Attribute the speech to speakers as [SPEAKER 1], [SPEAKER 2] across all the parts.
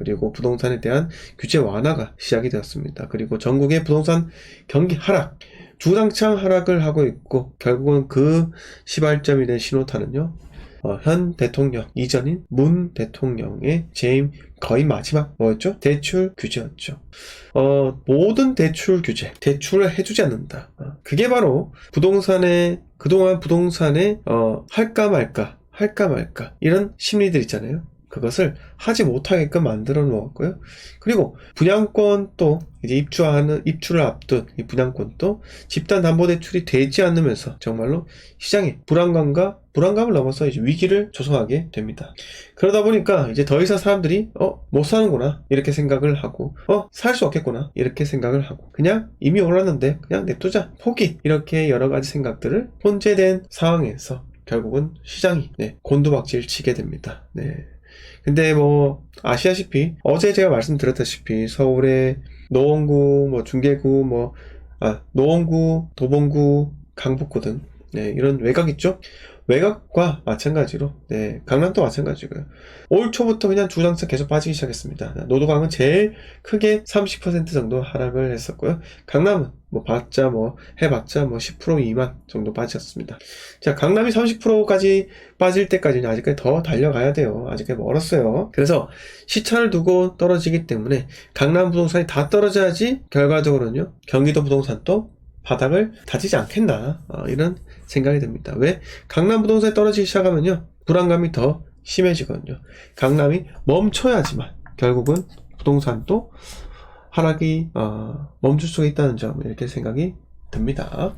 [SPEAKER 1] 그리고 부동산에 대한 규제 완화가 시작이 되었습니다. 그리고 전국의 부동산 경기 하락, 주당창 하락을 하고 있고, 결국은 그 시발점이 된 신호탄은요, 현 대통령 이전인 문 대통령의 재임 거의 마지막 뭐였죠? 대출 규제였죠. 모든 대출 규제, 대출을 해주지 않는다. 그게 바로 부동산에, 그동안 부동산에 할까 말까 이런 심리들 있잖아요. 그것을 하지 못하게끔 만들어 놓았고요. 그리고 분양권도 이제 입주를 앞둔 이 분양권도 집단담보대출이 되지 않으면서 정말로 시장에 불안감을 넘어서 이제 위기를 조성하게 됩니다. 그러다 보니까 이제 더 이상 사람들이 못 사는구나 이렇게 생각을 하고 살 수 없겠구나 이렇게 생각을 하고 그냥 이미 올랐는데 그냥 냅두자 포기 이렇게 여러 가지 생각들을 혼재된 상황에서 결국은 시장이 곤두박질 치게 됩니다. 근데 아시다시피 어제 제가 말씀드렸다시피 서울의 노원구, 중계구, 노원구, 도봉구, 강북구 등 이런 외곽 있죠? 외곽과 마찬가지로 강남도 마찬가지고요. 올 초부터 그냥 주당차 계속 빠지기 시작했습니다. 노도강은 제일 크게 30% 정도 하락을 했었고요. 강남은 해봤자 10% 미만 정도 빠졌습니다. 자, 강남이 30%까지 빠질 때까지는 아직까지 더 달려가야 돼요. 아직까지 멀었어요. 그래서 시차를 두고 떨어지기 때문에 강남 부동산이 다 떨어져야지 결과적으로는요, 경기도 부동산도 바닥을 다지지 않겠나 이런 생각이 듭니다. 왜? 강남 부동산이 떨어지기 시작하면요 불안감이 더 심해지거든요. 강남이 멈춰야지만 결국은 부동산도 하락이 멈출 수가 있다는 점 이렇게 생각이 듭니다.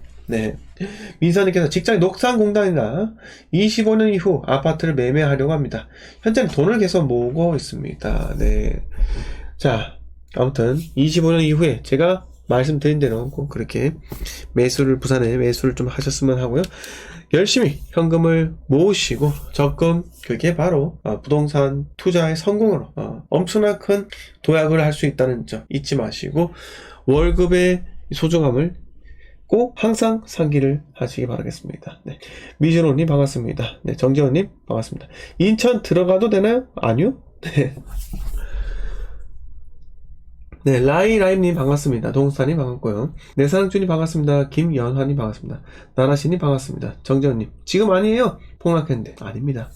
[SPEAKER 1] 민선님께서 직장 녹산공단이나 25년 이후 아파트를 매매하려고 합니다. 현재는 돈을 계속 모으고 있습니다. 자, 아무튼 25년 이후에 제가 말씀드린 대로 꼭 그렇게 부산에 매수를 좀 하셨으면 하고요. 열심히 현금을 모으시고 적금, 그게 바로 부동산 투자의 성공으로 엄청나 큰 도약을 할 수 있다는 점 잊지 마시고 월급의 소중함을 꼭 항상 상기를 하시기 바라겠습니다. 미준호님 반갑습니다. 정재원님 반갑습니다. 인천 들어가도 되나요? 아니요. 라이라임님 반갑습니다. 동산님 반갑고요. 내사랑주님 반갑습니다. 김연화님 반갑습니다. 나라씨님 반갑습니다. 정재원님 지금 아니에요? 폭락했는데 아닙니다.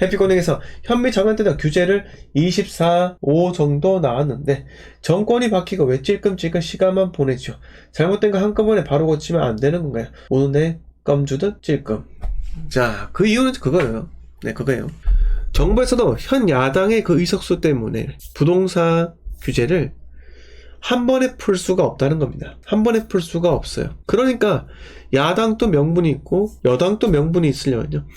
[SPEAKER 1] 해피코넥에서 현미 장관대다 규제를 24호 정도 나왔는데 정권이 바뀌고 왜 찔끔찔끔 시간만 보내죠. 잘못된 거 한꺼번에 바로 고치면 안 되는 건가요? 오늘의 껌주듯 찔끔. 자, 그 이유는 그거예요. 그거예요. 정부에서도 현 야당의 그 의석수 때문에 부동산 규제를 한 번에 풀 수가 없다는 겁니다. 한 번에 풀 수가 없어요. 그러니까 야당도 명분이 있고 여당도 명분이 있으려면요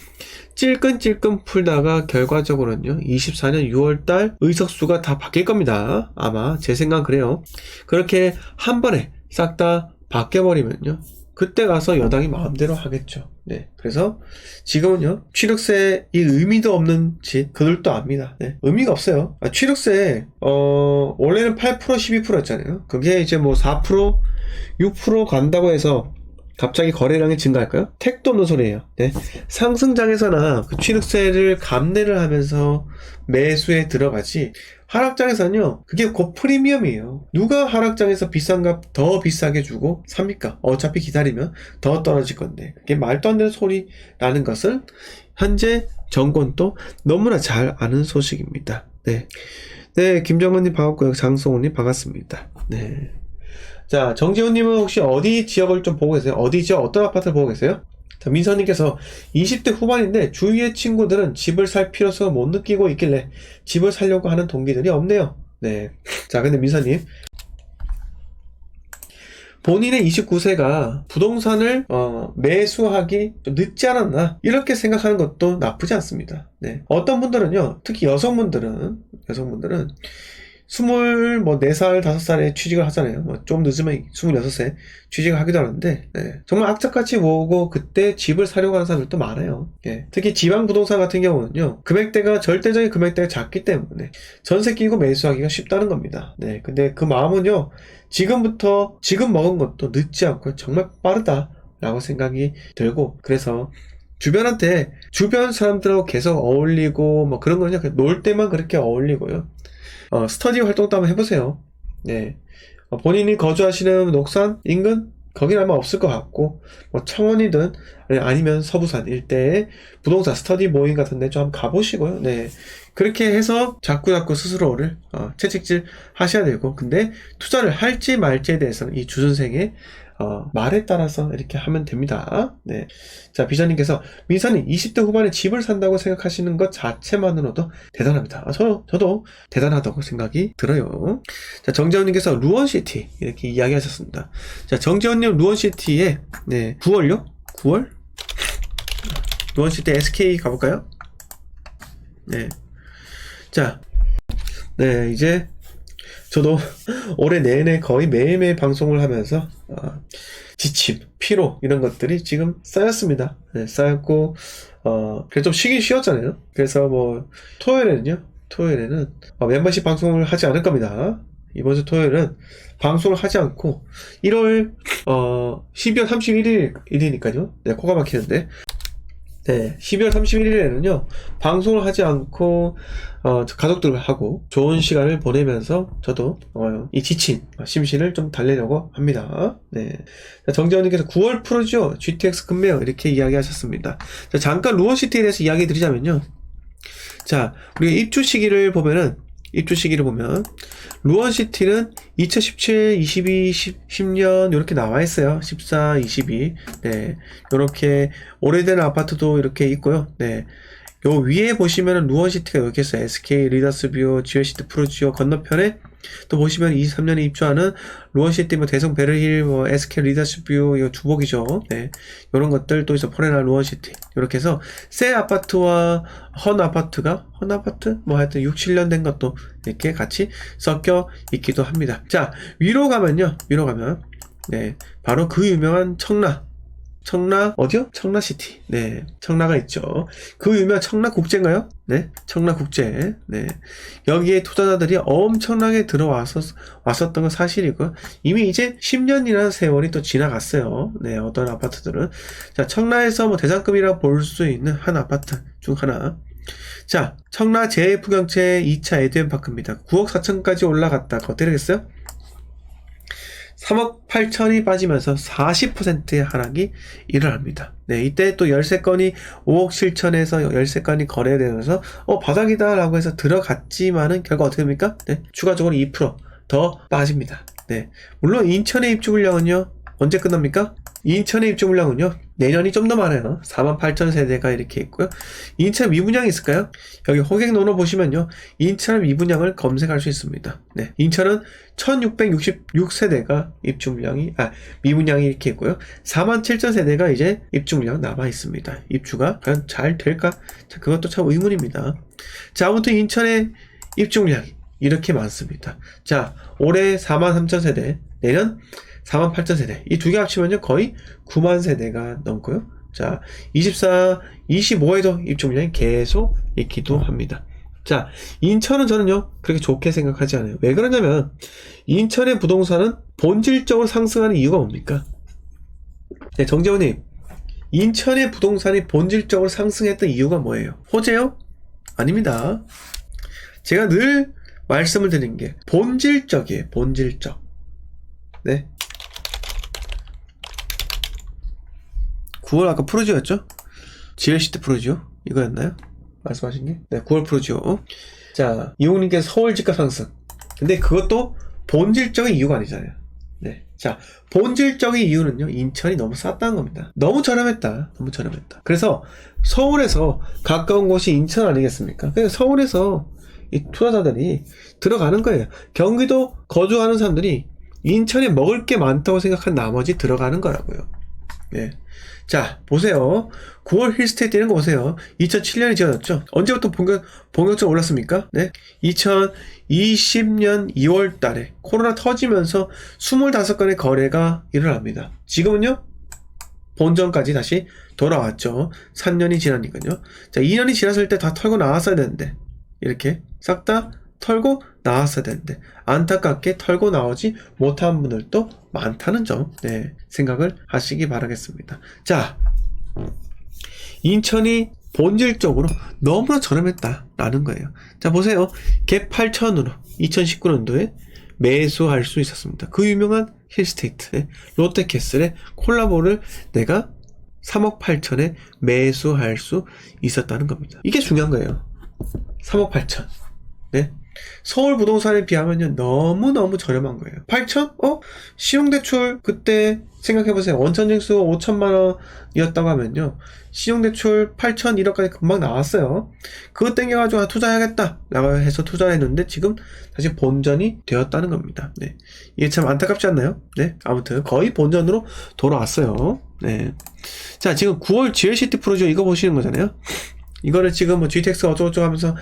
[SPEAKER 1] 찔끔찔끔 풀다가 결과적으로는요 24년 6월달 의석수가 다 바뀔 겁니다. 아마 제 생각은 그래요. 그렇게 한 번에 싹 다 바뀌어버리면요 그때 가서 여당이 마음대로 하겠죠. 그래서 지금은요 취득세 이 의미도 없는 짓 그들도 압니다. 의미가 없어요. 취득세 원래는 8% 12%였잖아요. 그게 이제 4% 6% 간다고 해서 갑자기 거래량이 증가할까요? 택도 없는 소리예요. 상승장에서나 그 취득세를 감내를 하면서 매수에 들어가지 하락장에서는요 그게 곧 프리미엄이에요. 누가 하락장에서 비싼 값 더 비싸게 주고 삽니까? 어차피 기다리면 더 떨어질 건데 그게 말도 안 되는 소리라는 것을 현재 정권도 너무나 잘 아는 소식입니다. 김정은님 반갑고요. 장성호님 반갑습니다. 자, 정재훈님은 혹시 어디 지역을 좀 보고 계세요? 어디 지역 어떤 아파트를 보고 계세요? 자, 민선님께서 20대 후반인데 주위의 친구들은 집을 살 필요성을 못 느끼고 있길래 집을 살려고 하는 동기들이 없네요. 자, 근데 민선님 본인의 29세가 부동산을 매수하기 좀 늦지 않았나 이렇게 생각하는 것도 나쁘지 않습니다. 어떤 분들은요 특히 여성분들은 24살, 5살에 취직을 하잖아요. 좀 늦으면 26세 취직을 하기도 하는데, 정말 악착같이 모으고 그때 집을 사려고 하는 사람들도 많아요. 특히 지방 부동산 같은 경우는요, 절대적인 금액대가 작기 때문에 전세 끼고 매수하기가 쉽다는 겁니다. 근데 그 마음은요, 지금 먹은 것도 늦지 않고 정말 빠르다라고 생각이 들고, 그래서 주변한테, 주변 사람들하고 계속 어울리고, 뭐 그런 거냐, 놀 때만 그렇게 어울리고요. 스터디 활동도 한번 해보세요. 네. 본인이 거주하시는 녹산 인근? 거기는 아마 없을 것 같고, 뭐 청원이든 아니면 서부산 일대에 부동산 스터디 모임 같은 데 좀 한번 가보시고요. 네. 그렇게 해서 자꾸 스스로를 채찍질 하셔야 되고, 근데 투자를 할지 말지에 대해서는 이 주선생의 말에 따라서 이렇게 하면 됩니다. 네. 자, 비전님께서 민선이 20대 후반에 집을 산다고 생각하시는 것 자체만으로도 대단합니다. 저도 대단하다고 생각이 들어요. 자, 정재훈님께서 루원시티 이렇게 이야기하셨습니다. 자, 정재훈님 루원시티에 네, 9월요? 9월? 루원시티 SK 가볼까요? 네. 자, 네, 이제 저도 올해 내내 거의 매일매일 방송을 하면서 지침, 피로 이런 것들이 지금 쌓였습니다. 네, 쌓였고 그래서 좀 쉬긴 쉬었잖아요. 그래서 뭐 토요일에는 멤버십 방송을 하지 않을 겁니다. 이번 주 토요일은 방송을 하지 않고 12월 31일이니까요. 네, 코가 막히는데. 네, 12월 31일에는요, 방송을 하지 않고, 가족들하고 좋은 시간을 보내면서 저도, 이 지친 심신을 좀 달래려고 합니다. 네. 정재원님께서 9월 프로죠? GTX 급매요. 이렇게 이야기하셨습니다. 자, 잠깐 루원시티에 대해서 이야기 드리자면요. 자, 우리가 입주 시기를 보면, 루원시티는 2017, 22, 10년, 이렇게 나와 있어요. 14, 22. 네. 요렇게, 오래된 아파트도 이렇게 있고요. 네. 요 위에 보시면은 루원시티가 여기 있어요. SK, 리더스뷰, 지오시티 프로지오 건너편에 또 보시면 23년에 입주하는 루원시티, 뭐 대성 베르힐, 뭐 SK 리더스뷰, 이거 주복이죠. 네. 요런 것들 또 있어. 포레나 루원시티. 요렇게 해서 새 아파트와 헌 아파트? 뭐 하여튼 6, 7년 된 것도 이렇게 같이 섞여 있기도 합니다. 자, 위로 가면, 네. 바로 그 유명한 청라 어디요? 청라시티. 네, 청라가 있죠. 그 유명 청라국제인가요? 네, 청라국제. 네, 여기에 투자자들이 엄청나게 왔었던 건 사실이고, 이미 이제 10년이라는 세월이 또 지나갔어요. 네, 어떤 아파트들은. 자, 청라에서 뭐 대장급이라 볼 수 있는 한 아파트 중 하나. 자, 청라 제2부경채 2차 에드앤파크입니다. 9억 4천까지 올라갔다가 어떻게 되겠어요? 3억 8천이 빠지면서 40%의 하락이 일어납니다. 네, 이때 또 13건이 5억 7천에서 13건이 거래되면서 바닥이다 라고 해서 들어갔지만은 결과 어떻게 됩니까? 네, 추가적으로 2% 더 빠집니다. 네, 물론 인천의 입주 물량은요, 언제 끝납니까? 인천의 입주 물량은요, 내년이 좀 더 많아요. 48,000세대가 이렇게 있고요. 인천 미분양이 있을까요? 여기 호객 논어 보시면요, 인천 미분양을 검색할 수 있습니다. 네, 인천은 1666세대가 입주 물량이, 미분양이 이렇게 있고요. 47,000세대가 이제 입주 물량 남아 있습니다. 입주가 과연 잘 될까? 자, 그것도 참 의문입니다. 자, 아무튼 인천의 입주 물량이 이렇게 많습니다. 자, 올해 43,000세대, 내년 48,000세대. 이 두 개 합치면요, 거의 9만 세대가 넘고요. 자, 24, 25에도 입주 물량이 계속 있기도 합니다. 자, 인천은 저는요, 그렇게 좋게 생각하지 않아요. 왜 그러냐면, 인천의 부동산은 본질적으로 상승하는 이유가 뭡니까? 네, 정재훈님. 인천의 부동산이 본질적으로 상승했던 이유가 뭐예요? 호재요? 아닙니다. 제가 늘 말씀을 드린 게, 본질적이에요, 본질적. 네. 9월 아까 프로지오였죠? GLCT 프로지오? 이거였나요? 말씀하신 게? 네, 9월 프로지오. 자, 이용님께서 서울 집값 상승. 근데 그것도 본질적인 이유가 아니잖아요. 네. 자, 본질적인 이유는요, 인천이 너무 쌌다는 겁니다. 너무 저렴했다. 그래서 서울에서 가까운 곳이 인천 아니겠습니까? 그래서 서울에서 이 투자자들이 들어가는 거예요. 경기도 거주하는 사람들이 인천에 먹을 게 많다고 생각한 나머지 들어가는 거라고요. 네. 자, 보세요. 9월 힐스테이 뛰는 거 보세요. 2007년에 지어졌죠? 언제부터 본격적으로 올랐습니까? 네. 2020년 2월 달에 코로나 터지면서 25건의 거래가 일어납니다. 지금은요? 본전까지 다시 돌아왔죠. 3년이 지나니까요. 자, 2년이 지났을 때 다 털고 나왔어야 되는데, 이렇게 싹 다 털고 나왔어야 되는데, 안타깝게 털고 나오지 못한 분들도 많다는 점, 네, 생각을 하시기 바라겠습니다. 자, 인천이 본질적으로 너무나 저렴했다라는 거예요. 자, 보세요. 갭 8천으로 2019년도에 매수할 수 있었습니다. 그 유명한 힐스테이트, 롯데캐슬의 콜라보를 내가 3억 8천에 매수할 수 있었다는 겁니다. 이게 중요한 거예요. 3억 8천. 네. 서울 부동산에 비하면요, 너무너무 저렴한 거예요. 8천? 신용대출 그때 생각해보세요. 원천징수 5천만 원이었다고 하면요, 신용대출 8천 1억까지 금방 나왔어요. 그거 땡겨가지고 투자해야겠다 라고 해서 투자를 했는데 지금 다시 본전이 되었다는 겁니다. 네. 이게 참 안타깝지 않나요? 네. 아무튼 거의 본전으로 돌아왔어요. 네. 자, 지금 9월 GLCT 프로젝트 이거 보시는 거잖아요. 이거를 지금 뭐 GTX 어쩌고저쩌고 하면서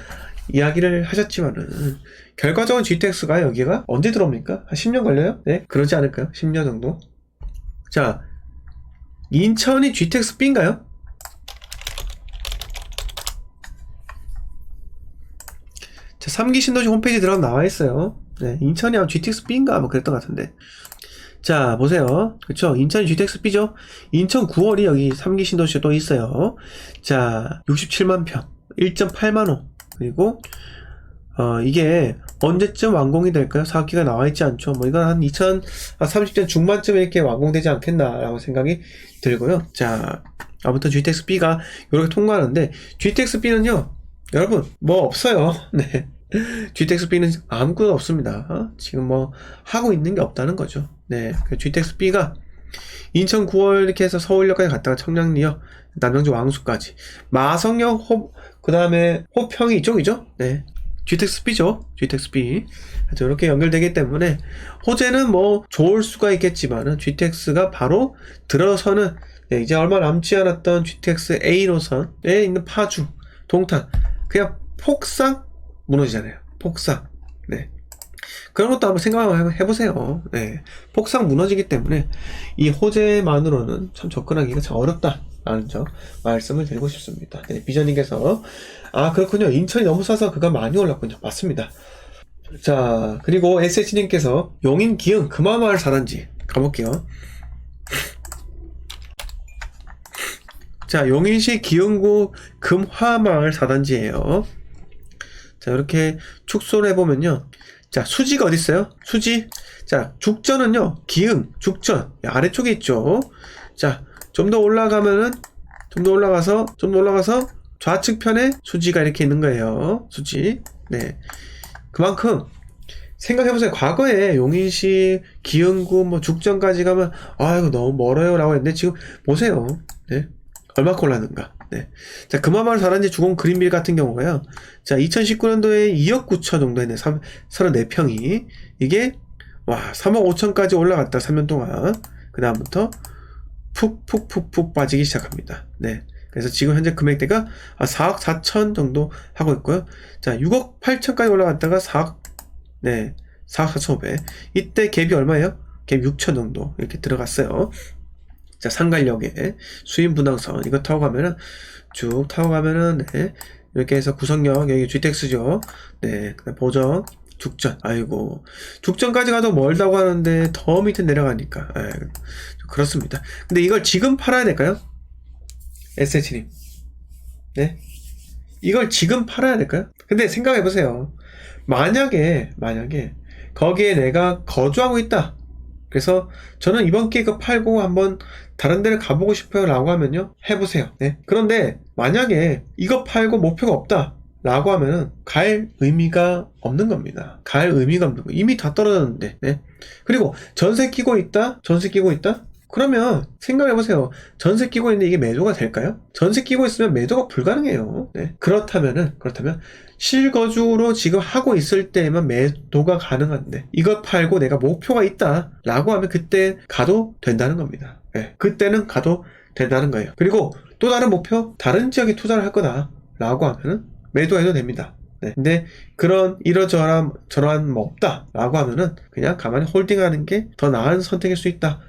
[SPEAKER 1] 이야기를 하셨지만은, 결과적으로 GTX가 여기가 언제 들어옵니까? 한 10년 걸려요? 네, 그러지 않을까요? 10년 정도. 자, 인천이 GTX B인가요? 자, 3기 신도시 홈페이지 들어가면 나와 있어요. 네, 인천이 아마 GTX B인가 뭐 그랬던 것 같은데. 자, 보세요. 그쵸? 인천이 GTX B죠? 인천 9월이 여기 3기 신도시에 또 있어요. 자, 67만 평, 1.8만 호. 그리고 이게 언제쯤 완공이 될까요? 사업기가 나와 있지 않죠. 뭐 이건 한 2030년 중반쯤에 이렇게 완공되지 않겠나라고 생각이 들고요. 자, 아무튼 GTX-B가 이렇게 통과하는데, GTX-B는요, 여러분 뭐 없어요. 네. GTX-B는 아무것도 없습니다. 지금 뭐 하고 있는 게 없다는 거죠. 네. GTX-B가 인천 9월 이렇게 해서 서울역까지 갔다가 청량리역, 남양주 왕수까지, 마성역, 그 다음에 호평이 이쪽이죠. 네. GTX-B죠. GTX-B. 이렇게 연결되기 때문에 호재는 뭐 좋을 수가 있겠지만은 GTX가 바로 들어서는, 네, 이제 얼마 남지 않았던 GTX-A 노선에 있는 파주, 동탄, 그냥 폭삭 무너지잖아요. 폭삭. 네. 그런 것도 한번 생각을 해보세요. 네. 폭삭 무너지기 때문에 이 호재만으로는 참 접근하기가 참 어렵다라는 점 말씀을 드리고 싶습니다. 네, 비전님께서 그렇군요. 인천이 너무 싸서 그가 많이 올랐군요. 맞습니다. 자, 그리고 SH님께서 용인 기흥 금화마을 4단지 가볼게요. 자, 용인시 기흥구 금화마을 4단지예요. 자, 이렇게 축소를 해보면요. 자, 수지가 어디 있어요? 수지. 자, 죽전은요, 기흥, 죽전 아래쪽에 있죠. 자, 좀 더 올라가면은, 좀 더 올라가서 좌측편에 수지가 이렇게 있는 거예요. 수지. 네. 그만큼 생각해보세요. 과거에 용인시, 기흥구, 뭐 죽전까지 가면 이거 너무 멀어요 라고 했는데, 지금 보세요. 네. 얼마큼 올랐는가. 네. 자, 금화마을 4단지 주공 그린빌 같은 경우가요. 자, 2019년도에 2억 9천 정도 했네. 34평이. 이게, 3억 5천까지 올라갔다, 3년 동안. 그 다음부터 푹 빠지기 시작합니다. 네. 그래서 지금 현재 금액대가 4억 4천 정도 하고 있고요. 자, 6억 8천까지 올라갔다가 4억 4,500. 이때 갭이 얼마예요? 갭 6천 정도 이렇게 들어갔어요. 자, 상갈역에 수인분당선 이거 타고 가면은 쭉 타고 가면은, 네, 이렇게 해서 구성역 여기 GTX죠. 네, 보정 죽전. 아이고, 죽전까지 가도 멀다고 하는데 더 밑에 내려가니까 그렇습니다. 근데 이걸 지금 팔아야 될까요? SH님, 네, 이걸 지금 팔아야 될까요? 근데 생각해보세요. 만약에 거기에 내가 거주하고 있다. 그래서 저는 이번 기회 이거 팔고 한번 다른 데를 가보고 싶어요 라고 하면요, 해보세요. 네. 그런데 만약에 이거 팔고 목표가 없다 라고 하면은 갈 의미가 없는 겁니다. 갈 의미가 없는 거. 이미 다 떨어졌는데. 네. 그리고 전세 끼고 있다? 그러면 생각해보세요. 전세 끼고 있는데 이게 매도가 될까요? 전세 끼고 있으면 매도가 불가능해요. 네. 그렇다면 실거주로 지금 하고 있을 때에만 매도가 가능한데, 이것 팔고 내가 목표가 있다 라고 하면 그때 가도 된다는 겁니다. 네. 그때는 가도 된다는 거예요. 그리고 또 다른 목표, 다른 지역에 투자를 할 거다 라고 하면은 매도해도 됩니다. 네. 근데 이러저러한 뭐 없다 라고 하면은 그냥 가만히 홀딩하는 게 더 나은 선택일 수 있다